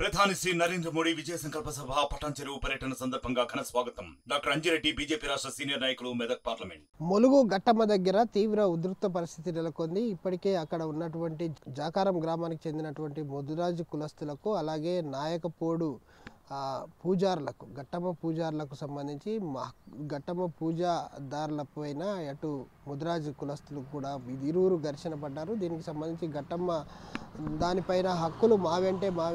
ప్రధాని శ్రీ నరేంద్ర మోడీ విజయ సంకల్ప సభ పటాన్ చెరువు పర్యటన సందర్భంగా ఘన స్వాగతం. డాక్టర్ అంజిరెడ్డి బీజేపీ రాష్ట్ర సీనియర్ నాయకులు, మెదక్ పార్లమెంట్. ములుగు ఘట్టమ్మ దగ్గర తీవ్ర ఉధృత పరిస్థితి నెలకొంది. ఇప్పటికే అక్కడ ఉన్నటువంటి జాకారం గ్రామానికి చెందినటువంటి ముదిరాజు కులస్తులకు, అలాగే నాయకపోడు పూజారులకు, ఘట్టమ్మ పూజారులకు సంబంధించి ఘట్టమ్మ పూజాదారుల పైన అటు ముదిరాజు కులస్తులు కూడా ఇరువురు ఘర్షణ పడ్డారు. దీనికి సంబంధించి ఘట్టమ్మ దానిపైన హక్కులు మావే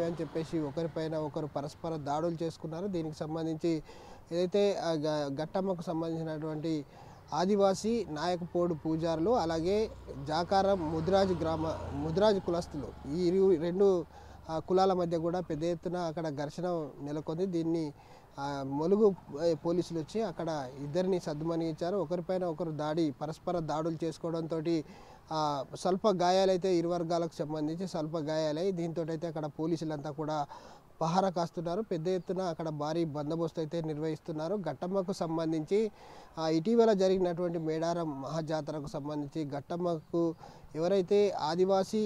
అని చెప్పేసి ఒకరిపైన ఒకరు పరస్పర దాడులు చేసుకున్నారు. దీనికి సంబంధించి ఏదైతే ఘట్టమ్మకు సంబంధించినటువంటి ఆదివాసీ నాయకపోడు పూజారులు, అలాగే జాకారం ముదిరాజు కులస్తులు, ఈ రెండు కులాల మధ్య కూడా పెద్ద ఎత్తున అక్కడ ఘర్షణ నెలకొంది. దీన్ని ములుగు పోలీసులు వచ్చి అక్కడ ఇద్దరిని సద్దుమణించారు. ఒకరిపైన ఒకరు పరస్పర దాడులు చేసుకోవడంతో స్వల్ప గాయాలైతే ఇరు వర్గాలకు సంబంధించి స్వల్ప గాయాలై దీంతో అయితే అక్కడ పోలీసులంతా కూడా పహారా కాస్తున్నారు. పెద్ద ఎత్తున అక్కడ భారీ బందోబస్తు అయితే నిర్వహిస్తున్నారు. ఘట్టమ్మకు సంబంధించి ఇటీవల జరిగినటువంటి మేడారం మహాజాతరకు సంబంధించి ఘట్టమ్మకు ఎవరైతే ఆదివాసీ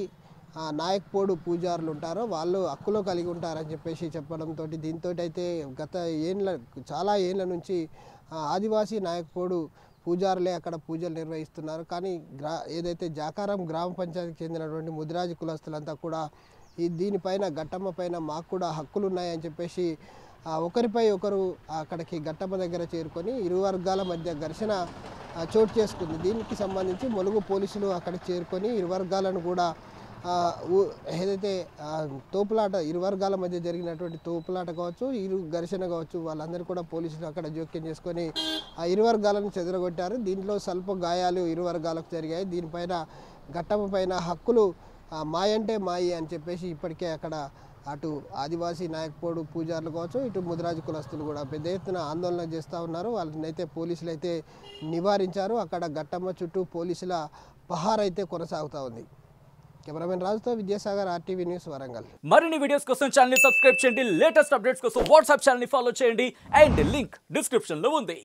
నాయకపోడు పూజారులు ఉంటారో వాళ్ళు హక్కులో కలిగి ఉంటారని చెప్పేసి చెప్పడంతో దీంతో అయితే చాలా ఏళ్ళ నుంచి ఆదివాసీ నాయకపోడు పూజారులే అక్కడ పూజలు నిర్వహిస్తున్నారు. కానీ ఏదైతే జాకారం గ్రామ పంచాయతీకి చెందినటువంటి ముదిరాజు కులస్తులంతా కూడా దీనిపైన ఘట్టమ్మ పైన మాకు కూడా హక్కులు ఉన్నాయని చెప్పేసి ఒకరిపై ఒకరు అక్కడికి ఘట్టమ్మ దగ్గర చేరుకొని ఇరు వర్గాల మధ్య ఘర్షణ చోటు చేసుకుంది. దీనికి సంబంధించి ములుగు పోలీసులు అక్కడికి చేరుకొని ఇరు వర్గాలను కూడా ఏదైతే తోపులాట, ఇరు వర్గాల మధ్య జరిగినటువంటి తోపులాట కావచ్చు, ఘర్షణ కావచ్చు, వాళ్ళందరూ కూడా పోలీసులు అక్కడ జోక్యం చేసుకొని ఇరు వర్గాలను చెదరగొట్టారు. దీంట్లో స్వల్ప గాయాలు ఇరు వర్గాలకు జరిగాయి. దీనిపైన ఘట్టమ్మ పైన హక్కులు మాయి అని చెప్పేసి ఇప్పటికే అక్కడ అటు ఆదివాసీ నాయకపోడు పూజారులు కావచ్చు, ఇటు ముదిరాజు కులస్తులు కూడా పెద్ద ఎత్తున ఆందోళన చేస్తూ ఉన్నారు. వాళ్ళనైతే పోలీసులు అయితే నివారించారు. అక్కడ ఘట్టమ్మ చుట్టూ పోలీసుల పహారా అయితే కొనసాగుతూ ఉంది. కెమెరామెన్ రాజుతో విద్యాసాగర్, RTV న్యూస్, వరంగల్. మరిన్ని వీడియోస్ కోసం ఛానల్ ని సబ్స్క్రైబ్ చేయండి. లేటెస్ట్ అప్డేట్స్ కోసం వాట్సాప్ ఛానల్ ని ఫాలో చేయండి. అండ్ లింక్ డిస్క్రిప్షన్ లో ఉంది.